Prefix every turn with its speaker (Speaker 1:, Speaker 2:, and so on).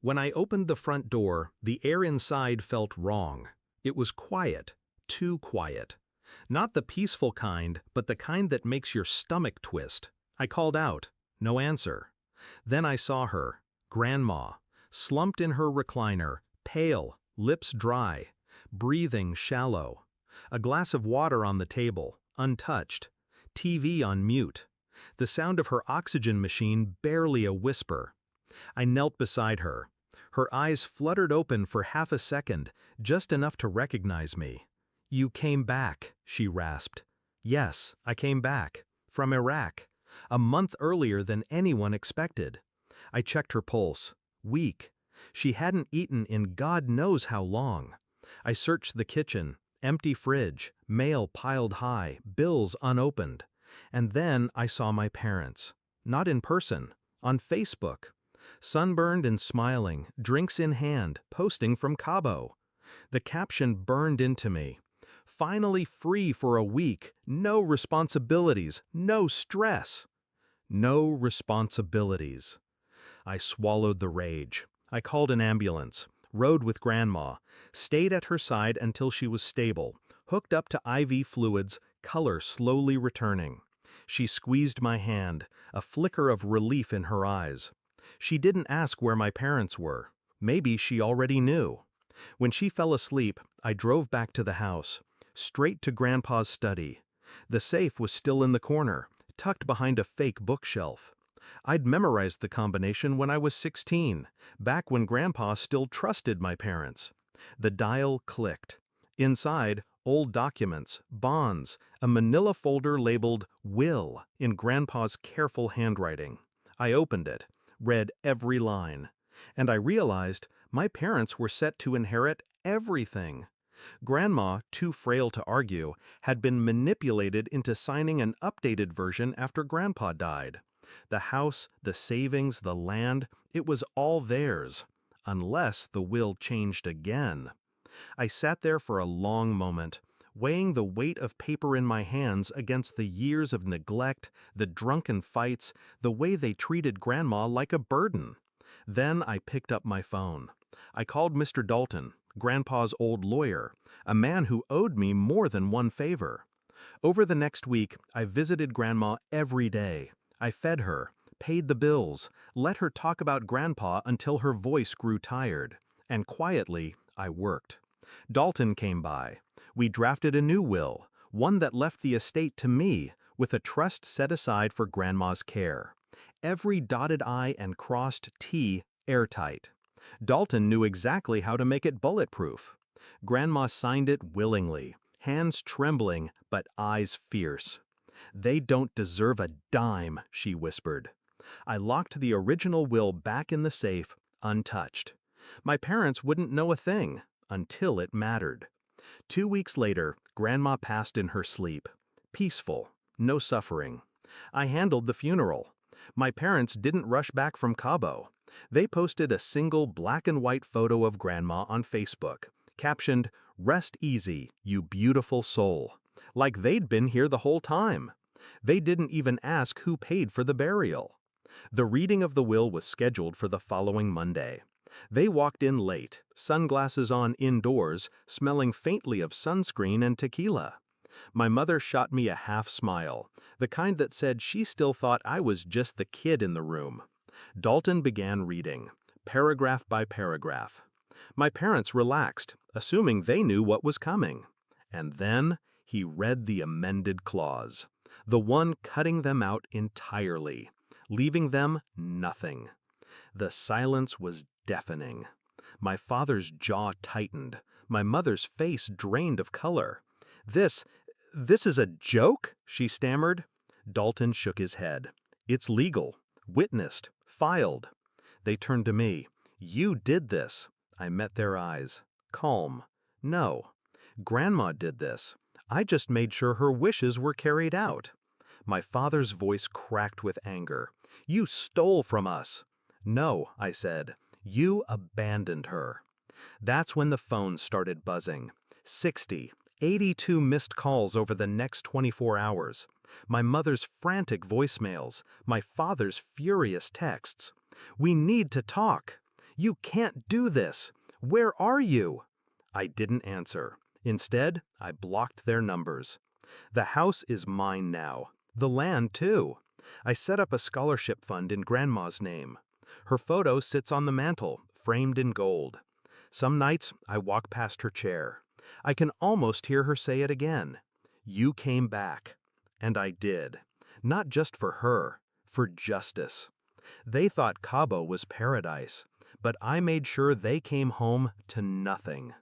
Speaker 1: When I opened the front door, the air inside felt wrong. It was quiet, too quiet. Not the peaceful kind, but the kind that makes your stomach twist. I called out. No answer. Then I saw her, Grandma, slumped in her recliner, pale, lips dry, breathing shallow. A glass of water on the table, untouched. TV on mute. The sound of her oxygen machine barely a whisper. I knelt beside her. Her eyes fluttered open for half a second, just enough to recognize me. "You came back," she rasped. "Yes, I came back. From Iraq. A month earlier than anyone expected." I checked her pulse. Weak. She hadn't eaten in God knows how long. I searched the kitchen. Empty fridge, mail piled high, bills unopened. And then I saw my parents. Not in person. On Facebook. Sunburned and smiling, drinks in hand, posting from Cabo. The caption burned into me. "Finally free for a week, no responsibilities, no stress." No responsibilities. I swallowed the rage. I called an ambulance, rode with Grandma, stayed at her side until she was stable, hooked up to IV fluids, color slowly returning. She squeezed my hand, a flicker of relief in her eyes. She didn't ask where my parents were. Maybe she already knew. When she fell asleep, I drove back to the house, straight to Grandpa's study. The safe was still in the corner, tucked behind a fake bookshelf. I'd memorized the combination when I was 16, back when Grandpa still trusted my parents. The dial clicked. Inside, old documents, bonds, a manila folder labeled "Will" in Grandpa's careful handwriting. I opened it, read every line, and I realized my parents were set to inherit everything. Grandma, too frail to argue, had been manipulated into signing an updated version after Grandpa died. The house, the savings, the land, it was all theirs, unless the will changed again. I sat there for a long moment, weighing the weight of paper in my hands against the years of neglect, the drunken fights, the way they treated Grandma like a burden. Then I picked up my phone. I called Mr. Dalton, Grandpa's old lawyer, a man who owed me more than one favor. Over the next week, I visited Grandma every day. I fed her, paid the bills, let her talk about Grandpa until her voice grew tired. And quietly, I worked. Dalton came by. We drafted a new will, one that left the estate to me, with a trust set aside for Grandma's care. Every dotted I and crossed T airtight. Dalton knew exactly how to make it bulletproof. Grandma signed it willingly, hands trembling, but eyes fierce. "They don't deserve a dime," she whispered. I locked the original will back in the safe, untouched. My parents wouldn't know a thing, until it mattered. 2 weeks later, Grandma passed in her sleep. Peaceful, no suffering. I handled the funeral. My parents didn't rush back from Cabo. They posted a single black and white photo of Grandma on Facebook, captioned, "Rest easy, you beautiful soul," like they'd been here the whole time. They didn't even ask who paid for the burial. The reading of the will was scheduled for the following Monday. They walked in late, sunglasses on indoors, smelling faintly of sunscreen and tequila. My mother shot me a half smile, the kind that said she still thought I was just the kid in the room. Dalton began reading, paragraph by paragraph. My parents relaxed, assuming they knew what was coming. And then he read the amended clause, the one cutting them out entirely, leaving them nothing. The silence was deafening. My father's jaw tightened. My mother's face drained of color. This is a joke?" she stammered. Dalton shook his head. "It's legal. Witnessed. Filed." They turned to me. "You did this." I met their eyes. Calm. "No. Grandma did this. I just made sure her wishes were carried out." My father's voice cracked with anger. "You stole from us." "No," I said. "You abandoned her." That's when the phone started buzzing. 60, 82 missed calls over the next 24 hours. My mother's frantic voicemails, my father's furious texts. "We need to talk." "You can't do this! Where are you?" I didn't answer. Instead, I blocked their numbers. The house is mine now. The land, too. I set up a scholarship fund in Grandma's name. Her photo sits on the mantel, framed in gold. Some nights, I walk past her chair. I can almost hear her say it again. "You came back." And I did. Not just for her, for justice. They thought Cabo was paradise, but I made sure they came home to nothing.